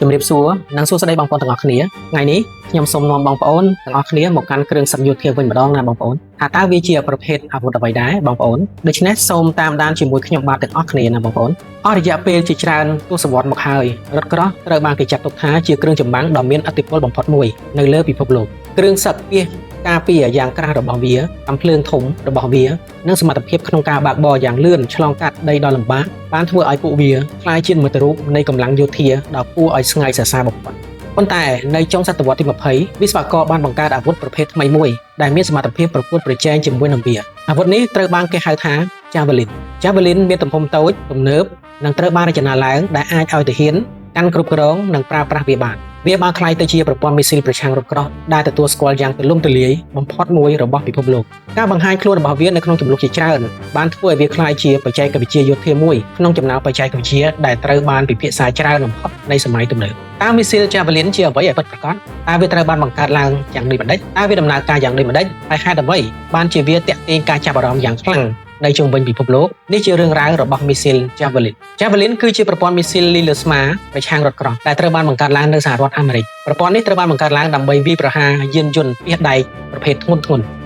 ជំរាបសួរនិងសួស្តីបងប្អូនទាំងអស់គ្នាថ្ងៃនេះខ្ញុំសូមនាំបងប្អូនទាំងអស់គ្នាមកកាន់គ្រឿងសឹកយោធាវិញម្ដងណាបងប្អូនថាតើវាជាប្រភេទអាវុធអ្វីដែរបងប្អូនដូច្នេះសូមតាមដានជាមួយខ្ញុំបាទទាំងអស់គ្នាណាបងប្អូនអស់រយៈពេលជាច្រើនទសវត្សរ៍មកហើយរថក្រោះត្រូវបានគេចាត់ទុកថាជាគ្រឿងចម្បាំងដ៏មានឥទ្ធិពលបំផុតមួយនៅលើពិភពលោកគ្រឿងសឹកពីការពារយ៉ាងក្រាស់របស់វាអំភ្លើងធំរបស់វានិងសមត្ថភាពក្នុងការបើកបរយ៉ាងលឿនឆ្លងកាត់ដីដ៏លំបាកបានធ្វើឲ្យពួកវាក្លាយជានិមិត្តរូបនៃកម្លាំងយោធាដ៏គួរឲ្យស្ងើចសរសើរបំផុតប៉ុន្តែនៅចុងសតវត្សទី20វិស្វករបានបង្កើតអាវុធប្រភេទថ្មីមួយដែលមានសមត្ថភាពប្រកួតប្រជែងជាមួយនឹងវាអាវុធនេះត្រូវបានគេហៅថា Javelin មានទំហំតូចទំនើបនិងត្រូវបានរចនាឡើងដែលអាចឲ្យទាហានកាន់គ្រប់គ្រងនិងប្រើប្រាស់វាបានក្លាយទៅជាប្រព័ន្ធមីស៊ីលប្រឆាំងរថក្រោះដែលទទួលស្គាល់យ៉ាងទូលំទូលាយបំផុតមួយរបស់ពិភពលោកការបង្ហាញខ្លួនរបស់វានៅក្នុងជម្លោះជាច្រើនបានធ្វើឲ្យវាក្លាយជាបច្ចេកវិទ្យាយោធាមួយក្នុងចំណោមបច្ចេកវិទ្យាដែលត្រូវបានពិភាក្សាច្រើនបំផុតនៃសម័យទំនើបតើមីស៊ីល Javelin ជាអ្វីឲ្យពិតប្រាកដតើវាត្រូវបានបង្កើតឡើងយ៉ាងដូចម្តេចតើវាដំណើរការយ៉ាងដូចម្តេចហើយហេតុអ្វីបានជាវាទាក់ទាញការចាប់អារម្មណ៍យ៉ាងខ្លាំងនៅជុំវិញពិភពលោកនេះជារឿងរ៉ាវរបស់មីស៊ីល Javelin គឺជាប្រព័ន្ធមីស៊ីលលីលើស្មាប្រឆាំងរថក្រោះដែលត្រូវបានបង្កើតឡើងនៅសហរដ្ឋអាមេរិកប្រព័ន្ធនេះត្រូវបានបង្កើតឡើងដើម្បីវាយប្រហារយានយន្តពាសដែកប្រភេទធ្ងន់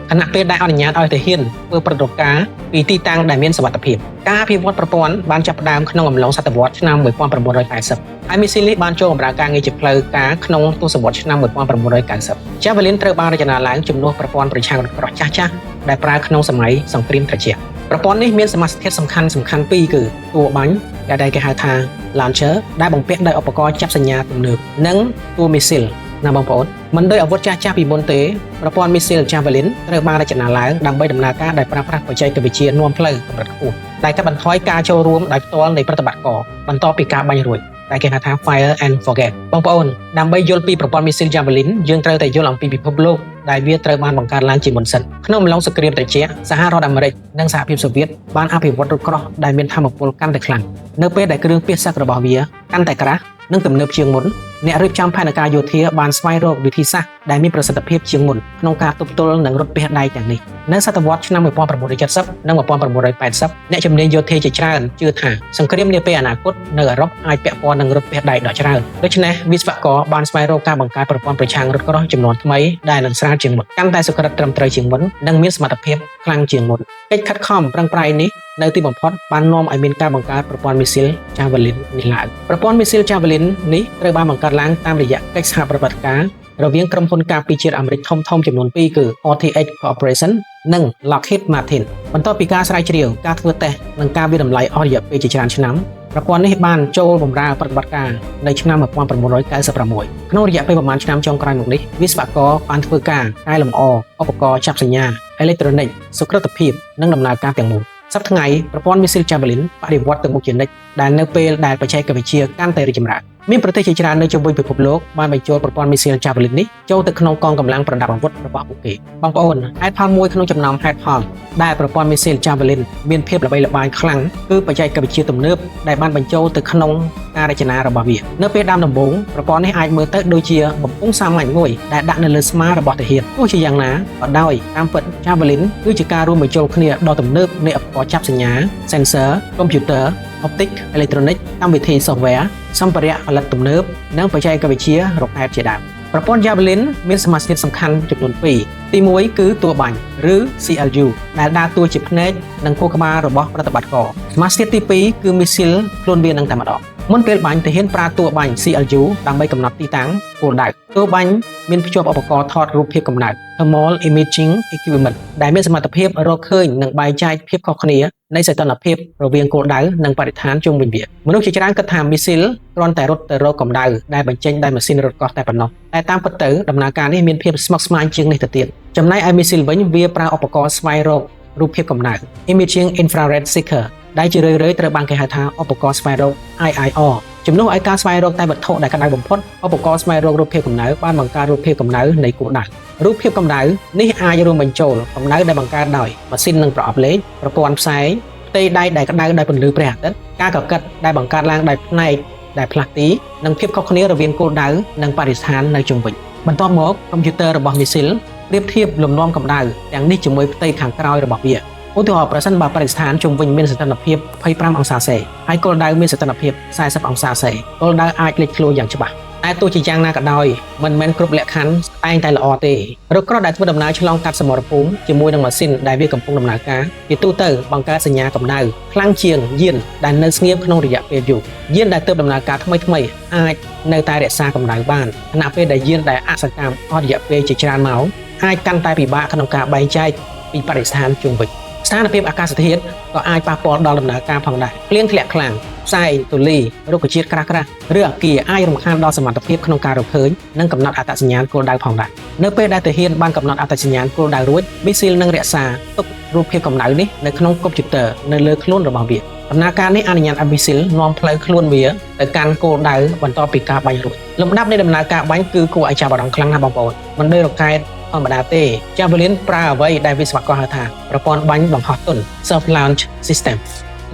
ខណៈពេលដែលអនុញ្ញាតឲ្យទាហានធ្វើប្រតិបត្តិការពីទីតាំងដែលមានសុវត្ថិភាពការអភិវឌ្ឍប្រព័ន្ធបានចាប់ផ្ដើមក្នុងអំឡុងសតវត្សឆ្នាំ1980ហើយមីស៊ីលនេះបានចូលបម្រើការងារជាផ្លូវការក្នុងទសវត្សឆ្នាំ1990 Javelin ត្រូវបានរចនាឡើងជំនួសប្រព័ន្ធប្រឆាំងរថក្រោះចាស់ៗដែលប្រើក្នុងសម័យសង្គ្រាមត្រជាក់ប្រព័ន្ធនេះមានសមាសធាតុសំខាន់ពីរគឺតួបាញ់ដែលគេហៅថា Launcher ដែលបំពាក់ដោយឧបករណ៍ចាប់សញ្ញាទំនើបនិងតួមីស៊ីលណាបងប្អូនមិនដោយអាវុធចាស់ពីមុនទេប្រព័ន្ធមីស៊ីល Javelin ត្រូវបានរចនាឡើងដើម្បីដំណើរការដោយប្រើប្រាស់បច្ចេកវិទ្យានាំផ្លូវកម្រិតខ្ពស់ដែលកាត់បន្ថយការចូលរួមដោយផ្ទាល់នៃប្រតិបត្តិការបន្ទាប់ពីការបាញ់រួចដែលគេហៅថា Fire and Forget បងប្អូនដើម្បីយល់ពីប្រព័ន្ធមីស៊ីល Javelin យើងត្រូវតែយល់អំពីពិភពលោកដែលវាត្រូវបានបង្កើតឡើងជាមុនសិនក្នុងអំឡុងសង្គ្រាមត្រជាក់សហរដ្ឋអាមេរិកនិងសហភាពសូវៀតបានអភិវឌ្ឍរថក្រោះដែលមានថាមពលកាន់តែខ្លាំងនៅពេលដែលគ្រឿងពាសសឹករបស់វាកាន់តែក្រាស់និងទំនើបជាងមុនអ្នករៀបចំផែនការយោធាបានស្វែងរកវិធីសាស្ត្រដែលមានប្រសិទ្ធភាពជាងមុនក្នុងការទប់ទល់នឹងរថពាសដែកទាំងនេះនៅសតវត្សឆ្នាំ1970និង1980អ្នកជំនាញយោធាជាច្រើនជឿថាសង្គ្រាមនាពេលអនាគតនៅអឺរ៉ុបអាចពាក់ព័ន្ធនឹងរថពាសដែកដ៏ច្រើនដូច្នេះវិស្វករបានស្វែងរកការបង្កើតប្រព័ន្ធប្រឆាំងរថក្រោះចំនួនថ្មីដែលនឹងស្រាលជាងមុនកាន់តែសុក្រិតត្រឹមត្រូវជាងមុននិងមានសមត្ថភាពខ្លាំងជាងមុនកិច្ចខិតខំប្រឹងប្រែងនេះនៅទីបំផុតបាននាំឲ្យមានការបង្កើតប្រព័ន្ធមីស៊ីល Javelin នេះឡើងប្រព័ន្ធមីស៊ីល Javelin នេះត្រូវបានបង្កើតឡើងតាមរយៈកិច្ចសហប្រតិបត្តិការរវាងក្រុមហ៊ុនការពារជាតិអាមេរិកធំៗចំនួន2គឺ RTX Corporation និង Lockheed Martin បន្ទាប់ពីការស្រាវជ្រាវការធ្វើតេស្តនិងការវិនិច្ឆ័យតម្លៃអស់រយៈពេលជាច្រើនឆ្នាំប្រព័ន្ធនេះបានចូលបម្រើប្រតិបត្តិការនៅឆ្នាំ1996ក្នុងរយៈពេលប្រមាណឆ្នាំចុងក្រោយមកនេះវិស្វករបានធ្វើការកែលម្អឧបករណ៍ចាប់សញ្ញាអេឡិចត្រូនិកសុក្រឹតភាពនិងដំណើរការទាំងមូលសប្តាហ៍ថ្ងៃប្រព័ន្ធមីស៊ីល Javelin បដិវត្តទៅមុខជានិច្ចដែលនៅពេលដែលបច្ចេកវិទ្យាកាន់តែរីកចម្រើនមានប្រទេសជាច្រើននៅជុំវិញពិភពលោកបានបញ្ចូលប្រព័ន្ធមីស៊ីល Javelin នេះចូលទៅក្នុងកងកម្លាំងប្រដាប់អាវុធរបស់ពួកគេបងប្អូនហេតុផលមួយក្នុងចំណោមហេតុផលដែលប្រព័ន្ធមីស៊ីល Javelin មានភាពល្បីល្បាញខ្លាំងគឺបច្ចេកវិទ្យាទំនើបដែលបានបញ្ចូលទៅក្នុងការរចនារបស់វានៅពេលដើមដំបូងប្រព័ន្ធនេះអាចមើលទៅដូចជាបំពង់សាមញ្ញមួយដែលដាក់នៅលើស្មារបស់ទាហានទោះជាយ៉ាងណាក៏ដោយតាមពិត Javelin គឺជាការរួមបញ្ចូលគ្នាដ៏ទំនើបនៃឧបករណ៍ចាប់សញ្ញា sensor កុំព្យូទ័រ optic អេឡិចត្រូនិកកម្មវិធី software សម្ភារៈផលិតទំនើបនិងបច្ចេកវិទ្យារកហេតុជាដើមប្រព័ន្ធ Javelin មានសមាសធាតុសំខាន់ចំនួន2ទី1គឺតួបាញ់ឬ CLU ដែលដើរតួជាភ្នែកនិងខួរក្បាលរបស់ប្រតិបត្តិការសមាសធាតុទី2គឺមីស៊ីលខ្លួនវានឹងតែម្ដងមុនពេលបាញ់ទាហានប្រើតួបាញ់ CLU ដើម្បីកំណត់ទីតាំងគោលដៅតួបាញ់មានភ្ជាប់ឧបករណ៍ថតរូបភាពកំណើត Thermal Imaging Equipment ដែលមានសមត្ថភាពរកឃើញនិងបែងចែកភាពខុសគ្នានៃសីតុណ្ហភាពរវាងគោលដៅនិងបរិស្ថានជុំវិញវាមនុស្សជាច្រើនគិតថាមីស៊ីលគ្រាន់តែរត់ទៅរកកម្ដៅដែលបញ្ចេញដោយម៉ាស៊ីនរត់កោះតែប៉ុណ្ណោះតែតាមពិតទៅដំណើរការនេះមានភាពស្មុគស្មាញជាងនេះទៅទៀតចំណែកឯមីស៊ីលវិញវាប្រើឧបករណ៍ស្វែងរករូបភាពកំណើត Imaging Infrared Seeker ដែលជារឿយៗត្រូវបានគេហៅថាឧបករណ៍ស្វែងរក IIR ជំនួសឲ្យការស្វែងរកតែវត្ថុដែលក្តៅបំផុតឧបករណ៍ស្វែងរករូបភាពកម្ដៅបានបង្កើតរូបភាពកម្ដៅនៃគោលដៅរូបភាពកម្ដៅនេះអាចរួមបញ្ចូលកម្ដៅដែលបង្កើតដោយម៉ាស៊ីននិងប្រអប់លេខប្រព័ន្ធផ្សែងផ្ទៃដែកដែលក្តៅដោយពន្លឺព្រះអាទិត្យការកកិតដែលបង្កើតឡើងដោយផ្នែកដែលផ្លាស់ទីនិងភាពខុសគ្នារវាងគោលដៅនិងបរិស្ថាននៅជុំវិញបន្ទាប់មកកុំព្យូទ័ររបស់មីស៊ីលប្រៀបធៀបលំនាំកម្ដៅទាំងនេះជាមួយផ្ទៃខាងក្រោយរបស់វាឧទាហរណ៍ប្រសិនបើបរិស្ថានជុំវិញមានសីតុណ្ហភាព25អង្សាសេហើយគោលដៅមានសីតុណ្ហភាព40អង្សាសេគោលដៅអាចលេចធ្លោយ៉ាងច្បាស់ តែទោះជាយ៉ាងណាក៏ដោយមិនមែនគ្រប់លក្ខខណ្ឌតែងតែល្អទេរថក្រោះដែលធ្វើដំណើរឆ្លងកាត់សមរភូមិជាមួយនឹងម៉ាស៊ីនដែលវាកំពុងដំណើរការជាទូទៅបង្កើតសញ្ញាកម្ដៅខ្លាំងជាងយានដែលនៅស្ងៀមក្នុងរយៈពេលយូរយានដែលទើបដំណើរការថ្មីអាចនៅតែរក្សាកម្ដៅបានខណៈពេលដែលយានដែលអសកម្មអស់រយៈពេលជាច្រើនម៉ោងអាចកាន់តែពិបាកក្នុងការបែងចែកពីបរិស្ថានជុំវិញស្ថានភាពអាកាសធាតុក៏អាចប៉ះពាល់ដល់ដំណើរការផងដែរភ្លៀងធ្លាក់ខ្លាំងផ្សែងទូលីរុក្ខជាតិក្រាស់ៗឬអគារអាចរំខានដល់សមត្ថភាពក្នុងការរកឃើញនិងកំណត់អត្តសញ្ញាណគោលដៅផងដែរនៅពេលដែលទាហានបានកំណត់អត្តសញ្ញាណគោលដៅរួចមីស៊ីលនឹងរក្សាទុករូបភាពកម្ដៅនេះនៅក្នុងកុំព្យូទ័រនៅលើខ្លួនរបស់វាដំណើរការនេះអនុញ្ញាតឲ្យមីស៊ីលនាំផ្លូវខ្លួនវាទៅកាន់គោលដៅបន្ទាប់ពីការបាញ់រួចលំដាប់នៃដំណើរការបាញ់គឺគួរឲ្យចាប់អារម្មណ៍ខ្លាំងណាស់បងប្អូនមិនដូចរ៉ុកែតធម្មតាទេ Javelin ប្រើអ្វីដែលវិស្វករហៅថាប្រព័ន្ធបាញ់បង្ហោះទន់ Self Launch System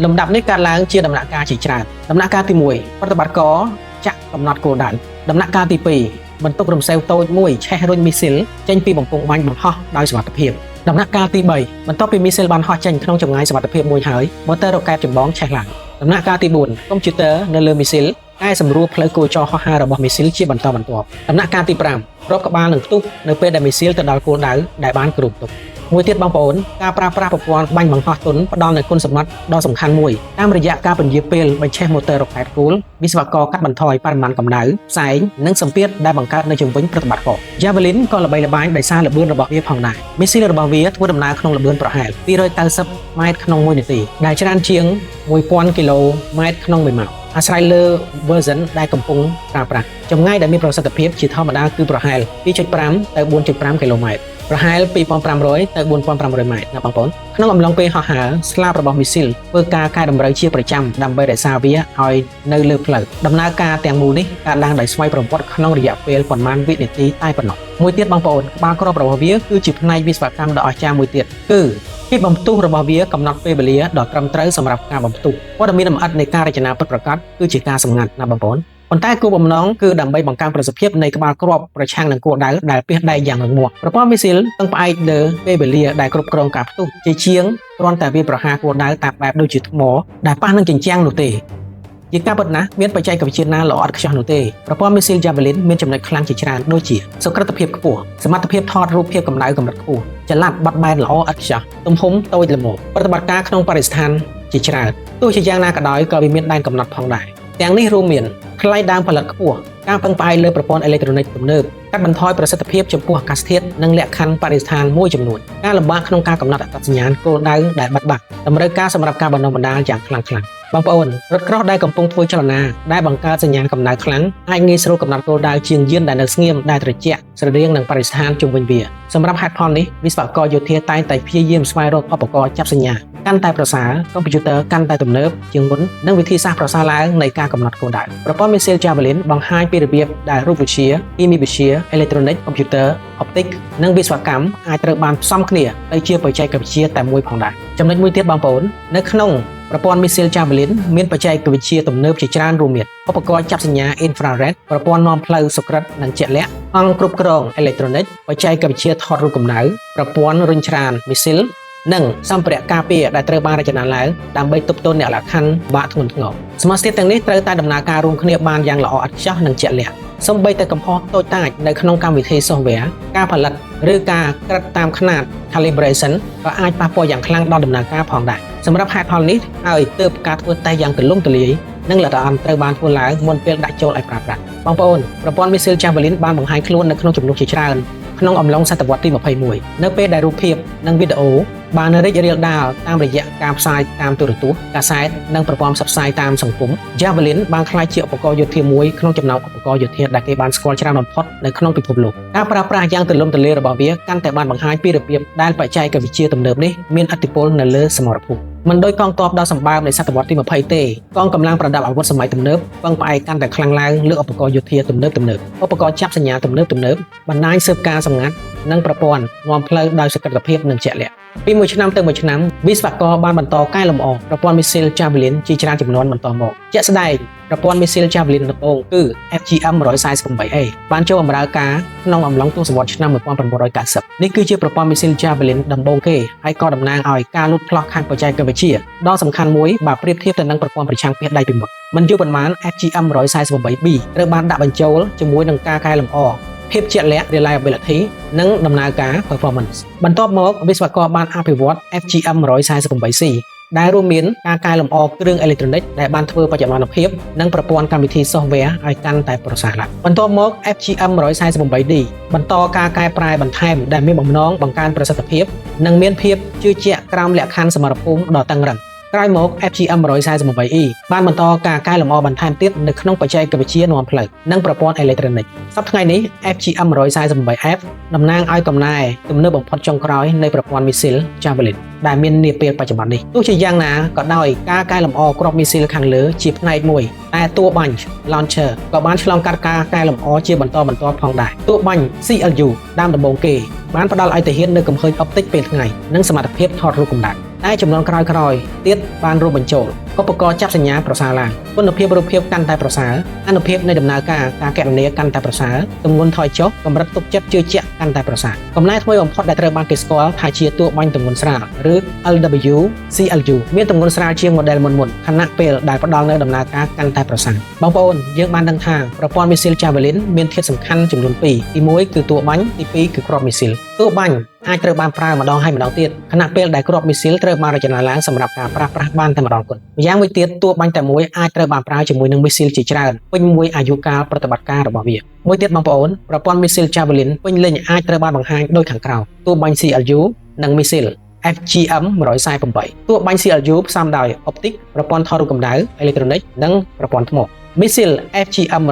លំដាប់នេះកើតឡើងជាដំណាក់កាលជាច្រើនដំណាក់កាលទី1ប្រតិបត្តិការចាក់កំណត់គោលដៅដំណាក់កាលទី2បន្ទុករំសេវតូចមួយឆេះរុញមីស៊ីលចេញពីបំពង់បាញ់បង្ហោះដោយសុវត្ថិភាពដំណាក់កាលទី3បន្ទាប់ពីមីស៊ីលបានហោះចេញក្នុងចម្ងាយសុវត្ថិភាពមួយហើយម៉ូទ័ររ៉ុកែតចម្បងឆេះឡើងដំណាក់កាលទី4កុំព្យូទ័រនៅលើមីស៊ីលកែសម្រួលផ្លូវគោចរហោះហើររបស់មីស៊ីលជាបន្តបន្ទាប់ដំណាក់កាលទី5រកក្បាលនឹងផ្ទុះនៅពេលដែលមីស៊ីលទៅដល់គោលដៅដែលបានគ្រោងទុកមួយទៀតបងប្អូនការប្រើប្រាស់ប្រព័ន្ធបាញ់បង្ហោះទន់ផ្ដល់នូវគុណសម្បត្តិដ៏សំខាន់មួយតាមរយៈការពន្យាពេលបញ្ឆេះម៉ូទ័ររ៉ុកែតគោលវិស្វករកាត់បន្ថយបរិមាណកម្ដៅផ្សែងនិងសម្ពាធដែលបង្កើតនៅជុំវិញប្រតិបត្តិការ Javelin ក៏ល្បីល្បាញដោយសារល្បឿនរបស់វាផងដែរមីស៊ីលរបស់វាធ្វើដំណើរក្នុងល្បឿនប្រហែល290ម៉ែត្រក្នុង1នាទីដែលច្រើនជាង1000គីឡូម៉ែត្រក្នុង1ម៉ោងអាស្រ័យលើ version ដែលកំពុងប្រើប្រាស់ចម្ងាយដែលមានប្រសិទ្ធភាពជាធម្មតាគឺប្រហែល 2.5 ទៅ 4.5 គីឡូម៉ែត្រប្រហែល 2500 ទៅ 4500 ម៉ែត្រណាបងប្អូនក្នុងអំឡុងពេលហោះហើរស្លាបរបស់មីស៊ីលធ្វើការកែតម្រូវជាប្រចាំដើម្បីរក្សាវាឲ្យនៅលើផ្លូវដំណើរការទាំងមូលនេះកើតឡើងដោយស្វ័យប្រវត្តិក្នុងរយៈពេលប៉ុន្មានវិនាទីតែប៉ុណ្ណោះមួយទៀតបងប្អូនក្បាលគ្រាប់របស់វាគឺជាផ្នែកវិស្វកម្មដ៏អស្ចារ្យមួយទៀតគឺភាពបំផ្ទុះរបស់វាកំណត់ពេលវេលាដ៏ត្រឹមត្រូវសម្រាប់ការបំផ្ទុះព័ត៌មានលម្អិតនៃការរចនាពិតប្រាកដគឺជាការសម្ងាត់ណាបងប្អូនប៉ុន្តែគោលបំណងគឺដើម្បីបង្កើនប្រសិទ្ធភាពនៃក្បាលគ្រាប់ប្រឆាំងនឹងគោលដៅដែលពាសដែកយ៉ាងរឹងមាំប្រព័ន្ធមីស៊ីលពឹងផ្អែកលើពេលវេលាដែលគ្រប់គ្រងការផ្ទុះជាជាងគ្រាន់តែវាប្រហារគោលដៅតាមបែបដូចជាថ្មដែលប៉ះនឹងជញ្ជាំងនោះទេជាការពិតណាស់មានបច្ចេកវិទ្យាណាល្អឥតខ្ចោះនោះទេប្រព័ន្ធមីស៊ីល Javelin មានចំណុចខ្លាំងជាច្រើនដូចជាសុក្រឹតភាពខ្ពស់សមត្ថភាពថតរូបភាពកម្ដៅកម្រិតខ្ពស់ចល័តបត់បែនល្អឥតខ្ចោះទំហំតូចល្មមប្រតិបត្តិការក្នុងបរិស្ថានជាច្រើនទោះជាយ៉ាងណាក៏ដោយក៏វាមានដែនកំណត់ផងដែរទាំងនេះរួមមានថ្លៃដើមផលិតខ្ពស់ការពឹងផ្អែកលើប្រព័ន្ធអេឡិចត្រូនិកទំនើបកាត់បន្ថយប្រសិទ្ធភាពចំពោះអាកាសធាតុនិងលក្ខខណ្ឌបរិស្ថានមួយចំនួនការលំបាកក្នុងការកំណត់អត្តសញ្ញាណគោលដៅដែលបាត់បង់តម្រូវការសម្រាប់ការបណ្ដុះបណ្ដាលយ៉ាងខ្លាំងៗបងប្អូនរថក្រោះដែលកំពុងធ្វើចលនាដែលបង្កើតសញ្ញាណកម្ដៅខ្លាំងអាចងាយស្រួលកំណត់គោលដៅជាងយានដែលនៅស្ងៀមដែលត្រជាក់ស្រដៀងនឹងបរិស្ថានជុំវិញវាសម្រាប់ហេតុផលនេះវិស្វករយោធាតែងតែព្យាយាមស្វែងរកឧបករណ៍ចាប់សញ្ញាកាន់តែប្រសើរកុំព្យូទ័រកាន់តែទំនើបជាងមុននិងវិធីសាស្ត្រប្រសើរឡើងនៃការកំណត់គោលដៅប្រព័ន្ធមីស៊ីល Javelin បង្ហាញពីរបៀបដែលរូបវិទ្យាគីមីវិទ្យាអេឡិចត្រូនិកកុំព្យូទ័រអុបទិកនិងវិស្វកម្មអាចត្រូវបានផ្សំគ្នាទៅជាបច្ចេកវិទ្យាតែមួយផងដែរចំណុចមួយទៀតបងប្អូននៅក្នុងប្រព័ន្ធមីស៊ីល Javelin មានបច្ចេកវិទ្យាទំនើបជាច្រើនរួមមានឧបករណ៍ចាប់សញ្ញា Infrared ប្រព័ន្ធនាំផ្លូវសុក្រឹតនិងជាក់លាក់អង្គគ្រប់គ្រងអេឡិចត្រូនិកបច្ចេកវិទ្យាថតរូបកម្ដៅប្រព័ន្ធរុញច្រានមីស៊ីលនិងសម្ភារៈការពារដែលត្រូវបានរចនាឡើងដើម្បីទប់ទល់អ្នកលក្ខខណ្ឌបាក់ធ្ងន់ធ្ងរសមាសធាតុទាំងនេះត្រូវតែដំណើរការរួមគ្នាបានយ៉ាងល្អឥតខ្ចោះនិងជាក់លាក់សូម្បីតែកំហុសតូចតាចនៅក្នុងកម្មវិធី software ការផលិតឬការក្រិតតាមខ្នាត calibration ក៏អាចប៉ះពាល់យ៉ាងខ្លាំងដល់ដំណើរការផងដែរសម្រាប់ហេតុផលនេះហើយទើបការធ្វើតេស្តយ៉ាងទូលំទូលាយនិងលទ្ធផលត្រូវបានធ្វើឡើងមុនពេលដាក់ចូលឲ្យប្រើប្រាស់បងប្អូនប្រព័ន្ធ Missile Javelin បានបង្ហាញខ្លួននៅក្នុងជំនួបជាច្រើនក្នុងអំឡុងសតវត្សទី21នៅពេលដែលរូបភាពនិងវីដេអូបានរីករាលដាលតាមរយៈការផ្សាយតាមទូរទស្សន៍កាសែតនិងប្រព័ន្ធផ្សព្វផ្សាយតាមសង្គម Javelin បានក្លាយជាឧបករណ៍យោធាមួយក្នុងចំណោមឧបករណ៍យោធាដែលគេបានស្គាល់ច្រើនបំផុតនៅក្នុងពិភពលោកការប្រើប្រាស់យ៉ាងទូលំទូលាយរបស់វាកាន់តែបានបង្ហាញពីរបៀបដែលបច្ចេកវិទ្យាទំនើបនេះមានឥទ្ធិពលនៅលើសមរភូមិមិនដោយកងទ័ពដ៏សម្បើមនៃសតវត្សទី20ទេកងកម្លាំងប្រដាប់អាវុធសម័យទំនើបពឹងផ្អែកកាន់តែខ្លាំងឡើងលើឧបករណ៍យោធាទំនើបឧបករណ៍ចាប់សញ្ញាទំនើបបណ្ដាញស៊ើបការណ៍សម្ងាត់និងប្រព័ន្ធនាំផ្លូវដោយសុក្រឹតភាពនិងជាក់លាក់ ពីមួយឆ្នាំទៅមួយឆ្នាំវិស្វករបានបន្តកែលម្អប្រព័ន្ធមីស៊ីល Javelin ជាច្រើនចំនួនបន្តមកជាក់ស្ដែងប្រព័ន្ធមីស៊ីល Javelin ដំបូងគឺ FGM 148A បានចូលបម្រើការក្នុងអំឡុងទសវត្សរ៍ឆ្នាំ 1990 នេះគឺជាប្រព័ន្ធមីស៊ីល Javelin ដំបូងគេហើយក៏តំណាងឲ្យការលូតផ្លោះខាងបច្ចេកវិទ្យាដ៏សំខាន់មួយបើប្រៀបធៀបទៅនឹងប្រព័ន្ធប្រឆាំងពាសដៃពីមុនមិនយូរប៉ុន្មាន FGM 148B ត្រូវបានដាក់បញ្ចូលជាមួយនឹងការកែលម្អភាពជាក់លាក់ reliability និងដំណើរការ performance បន្ទាប់មកវិស្វករបានអភិវឌ្ឍ FGM 148C ដែលរួមមានការកែលម្អគ្រឿងអេឡិចត្រូនិកដែលបានធ្វើបច្ចុប្បន្នភាពនិងប្រព័ន្ធកម្មវិធី software ឲ្យកាន់តែប្រសើរឡើងបន្ទាប់មក FGM 148D បន្តការកែប្រែបន្ថែមដែលមានបំណងបង្កើនប្រសិទ្ធភាពនិងមានភាពជឿជាក់ក្រោមលក្ខខណ្ឌសមរភូមិដ៏តឹងរ៉ឹងក្រោយមក FGM 148E បានបន្តការកែលម្អបន្ថែមទៀតនៅក្នុងបច្ចេកវិទ្យានាំផ្លូវនិងប្រព័ន្ធអេឡិចត្រូនិកសប្តាហ៍ថ្ងៃនេះ FGM 148F តំណាងឲ្យកំណែទំនើបបំផុតចុងក្រោយនៃប្រព័ន្ធមីស៊ីល Javelin ដែលមាននាពេលបច្ចុប្បន្ននេះទោះជាយ៉ាងណាក៏ដោយការកែលម្អគ្រាប់មីស៊ីលខាងលើជាផ្នែកមួយតែតួបាញ់ launcher ក៏បានឆ្លងកាត់ការកែលម្អជាបន្តបន្ទាប់ផងដែរតួបាញ់ CLU ដើមដំបូងគេបានផ្ដល់ឲ្យទាហាននូវកំហុសអុបទិកពេលថ្ងៃនិងសមត្ថភាពថតរូបកម្ដៅតែចំនួនក្រោយៗទៀតបានរួមបញ្ចូលឧបករណ៍ចាប់សញ្ញាប្រសើរឡើងគុណភាពរូបភាពកាន់តែប្រសើរអានុភាពនៃដំណើរការគណនាកាន់តែប្រសើរទម្ងន់ថយចុះកម្រិតទុកចិត្តជឿជាក់កាន់តែប្រសើរកំណែថ្មីបំផុតដែលត្រូវបានគេស្គាល់ថាជាតួបាញ់ទម្ងន់ស្រាលឬ LW CLU មានទម្ងន់ស្រាលជាង model មុនខណៈពេលដែលផ្ដល់នូវដំណើរការកាន់តែប្រសើរបងប្អូនយើងបានដឹងថាប្រព័ន្ធមីស៊ីល Javelin មានធាតុសំខាន់ចំនួន2ទី1គឺតួបាញ់ទី2គឺគ្រាប់មីស៊ីលតួបាញ់អាចត្រូវបានប្រើម្ដងហើយម្ដងទៀតខណៈពេលដែលគ្រាប់មីស៊ីលត្រូវបានរចនាឡើងសម្រាប់ការប្រើប្រាស់បានតែម្ដងគត់ម្យ៉ាងមួយទៀតតួបាញ់តែមួយអាចត្រូវបានប្រើជាមួយនឹងមីស៊ីលជាច្រើនពេញមួយអាយុកាលប្រតិបត្តិការរបស់វាមួយទៀតបងប្អូនប្រព័ន្ធមីស៊ីល Javelin ពេញលេញអាចត្រូវបានបង្ហាញដូចខាងក្រោមតួបាញ់ CLU និងមីស៊ីល FGM 148តួបាញ់ CLU ផ្សំដោយអុបទិកប្រព័ន្ធថតរូបកម្ដៅអេឡិចត្រូនិកនិងប្រព័ន្ធថ្មមីស៊ីល FGM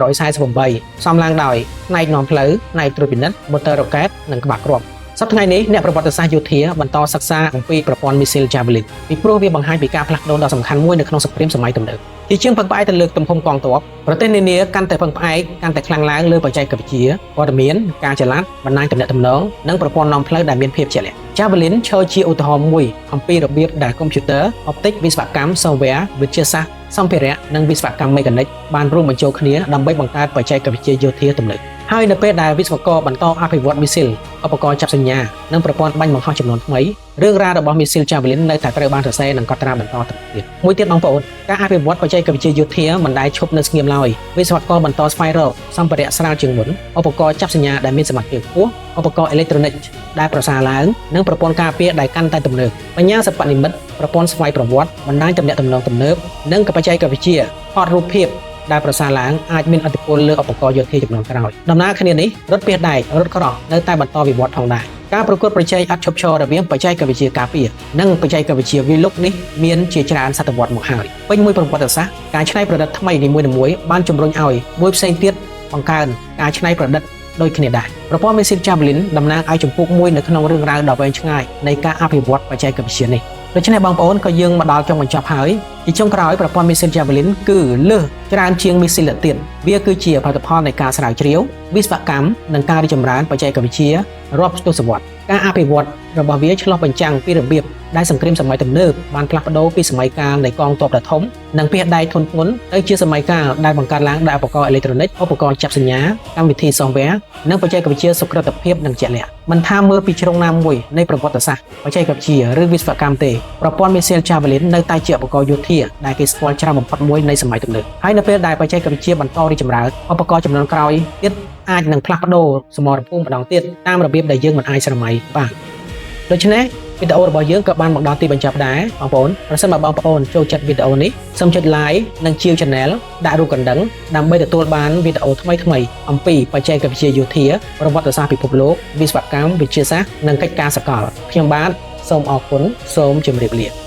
148ផ្សំឡើងដោយផ្នែកនាំផ្លូវផ្នែកត្រួតពិនិត្យម៉ូទ័ររ៉ុកែតនិងក្បាលគ្រាប់សប្តាហ៍ថ្ងៃនេះអ្នកប្រវត្តិសាស្ត្រយោធាបន្តសិក្សាអំពីប្រព័ន្ធមីស៊ីល Javelin ពីព្រោះវាបង្ហាញពីការផ្លាស់ប្ដូរដ៏សំខាន់មួយនៅក្នុងសង្គ្រាមសម័យទំនើបជាជាងពឹងផ្អែកទៅលើទំហំកងទ័ពប្រទេសនានាកាន់តែពឹងផ្អែកកាន់តែខ្លាំងឡើងលើបច្ចេកវិទ្យាព័ត៌មានការចល័តបណ្ដាញទំនាក់ទំនងនិងប្រព័ន្ធនាំផ្លូវដែលមានភាពជាក់លាក់ Javelin ឈរជាឧទាហរណ៍មួយអំពីរបៀបដែលកុំព្យូទ័រ អុបទិក វិស្វកម្ម software វិទ្យាសាស្ត្រសម្ភារៈនិងវិស្វកម្មមេកានិកបានរួមបញ្ចូលគ្នាដើម្បីបង្កើតបច្ចេកវិទ្យាយោធាទំនើបហើយនៅពេលដែលវិស្វករបន្តអភិវឌ្ឍមីស៊ីលឧបករណ៍ចាប់សញ្ញានិងប្រព័ន្ធបាញ់បង្ហោះចំនួនថ្មីរឿងរ៉ាវរបស់មីស៊ីល Javelin នៅតែត្រូវបានសរសេរនិងកត់ត្រាបន្តទៅទៀតមួយទៀតបងប្អូនការអភិវឌ្ឍបច្ចេកវិទ្យាយោធាមិនដែលឈប់នៅស្ងៀមឡើយវិស្វករបន្តស្វែងរកសម្ភារៈស្រាលជាងមុនឧបករណ៍ចាប់សញ្ញាដែលមានសមត្ថភាពខ្ពស់ឧបករណ៍អេឡិចត្រូនិកដែលប្រសើរឡើងនិងប្រព័ន្ធការពារដែលកាន់តែទំនើបបញ្ញាសិប្បនិម្មិតប្រព័ន្ធស្វ័យប្រវត្តិបណ្ដាញទំនាក់ទំនងទំនើបនិងបច្ចេកវិទ្យាថតរូបភាពដែលប្រសើរឡើងអាចមានឥទ្ធិពលលើឧបករណ៍យោធាចំនួនក្រោយដំណើរគ្នានេះរថពាសដែករថក្រោះនៅតែបន្តវិវត្តផងដែរការប្រកួតប្រជែងឥតឈប់ឈររវាងបច្ចេកវិទ្យាការពារនិងបច្ចេកវិទ្យាវាយលុកនេះមានជាច្រើនសតវត្សមកហើយពេញមួយប្រវត្តិសាស្ត្រការច្នៃប្រឌិតថ្មីនីមួយៗបានជំរុញឲ្យមួយផ្សេងទៀតបង្កើនការច្នៃប្រឌិតដូចគ្នាដែរប្រព័ន្ធមីស៊ីល Javelin តំណាងឲ្យជំពូកមួយនៅក្នុងរឿងរ៉ាវដ៏វែងឆ្ងាយនៃការអភិវឌ្ឍបច្ចេកវិទ្យានេះដូច្នេះបងប្អូនក៏យើងមកដល់ចុងបញ្ចប់ហើយជាចុងក្រោយប្រព័ន្ធមីស៊ីល Javelin គឺលើសច្រើនជាងមីស៊ីលទៀតវាគឺជាផលិតផលនៃការស្រាវជ្រាវវិស្វកម្មនិងការរីកចម្រើនបច្ចេកវិទ្យារាប់ទសវត្សរ៍ការអភិវឌ្ឍរបស់វាឆ្លុះបញ្ចាំងពីរបៀបដែលសង្គ្រាមសម័យទំនើបបានផ្លាស់ប្ដូរពីសម័យកាលនៃកងទ័ពដ៏ធំនិងពាសដៃធុនធ្ងន់ទៅជាសម័យកាលដែលបង្កើតឡើងដោយឧបករណ៍អេឡិចត្រូនិកឧបករណ៍ចាប់សញ្ញាកម្មវិធី software និងបច្ចេកវិទ្យាសុក្រឹតភាពនិងជាក់លាក់មិនថាមើលពីជ្រុងណាមួយនៃប្រវត្តិសាស្ត្របច្ចេកវិទ្យាឬវិស្វកម្មទេប្រព័ន្ធមីស៊ីល Javelin នៅតែជាឧបករណ៍យោធាដែលគេស្គាល់ច្រើនបំផុតមួយនៃសម័យទំនើបហើយនៅពេលដែលបច្ចេកវិទ្យាបន្តរីកចម្រើនឧបករណ៍ចំនួនក្រោយទៀតអាចនឹងផ្លាស់ប្ដូរសមរភូមិម្ដងទៀតតាមរបៀបដែលយើងមិនអាចស្រមៃបានដូច្នេះវីដេអូរបស់យើងក៏បានមកដល់ទីបញ្ចប់ដែរបងប្អូនប្រសិនបើបងប្អូនចូលចិត្តវីដេអូនេះសូមចុច like និងchia channel ដាក់រូបកណ្ដឹងដើម្បីទទួលបានវីដេអូថ្មីៗអំពីបច្ចេកវិទ្យាយោធាប្រវត្តិសាស្ត្រពិភពលោកវិស្វកម្មវិទ្យាសាស្ត្រនិងកិច្ចការសកលខ្ញុំបាទសូមអរគុណសូមជម្រាបលា